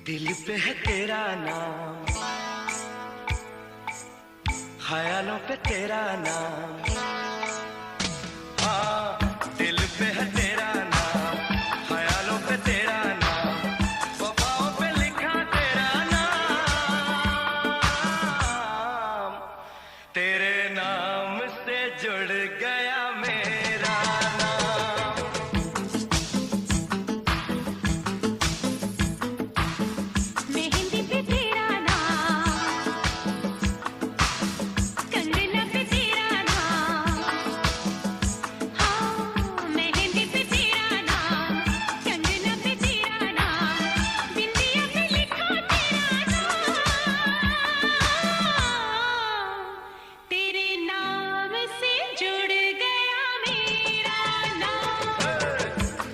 दिल पे है तेरा नाम, ख्यालों पे तेरा नाम। हाँ, दिल पे है तेरा नाम, ख्यालों पे तेरा नाम, वफाओं पे लिखा तेरा नाम। तेरे नाम से जुड़ गया मेरा नाम। मेहंदी पे तेरा नाम, कंगना पे तेरा नाम। हाँ, मेहंदी पे तेरा नाम, कंगना पे तेरा नाम, बिंदिया पे लिखा तेरा नाम। तेरे नाम से जुड़ गया मेरा नाम।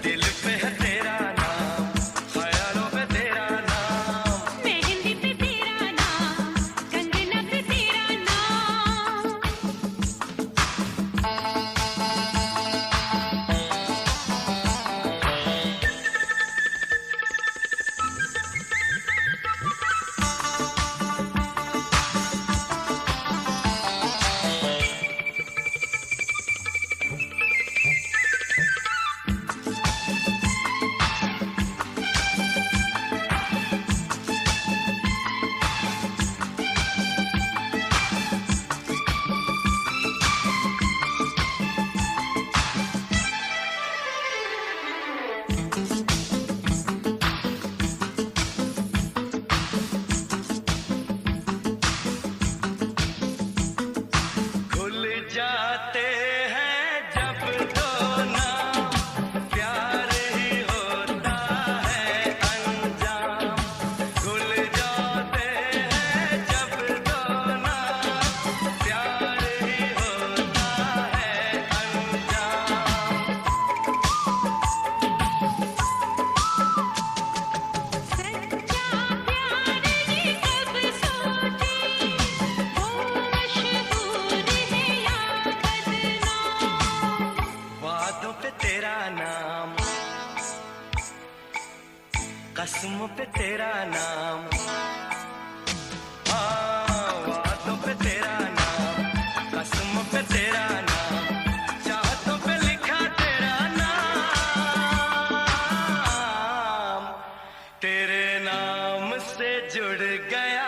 दिल पे है तेरा नाम, ख्यालों पे तेरा नाम। मेहंदी पे तेरा नाम, कंगना पे तेरा नाम। खुल जाते हैं जब दो नाम, प्यार ही होता है अंजाम। खुल जाते हैं जब दो नाम, प्यार ही होता है अंजाम। सच्चा प्यार ये कब सोचे, वो मशहूर है या बदनाम। वादों पे तेरा नाम, कसमों पे तेरा नाम। हाँ, वादों पे तेरा नाम, कसमों पे तेरा नाम, चाहतों पे लिखा तेरा नाम। तेरे नाम से जुड़ गया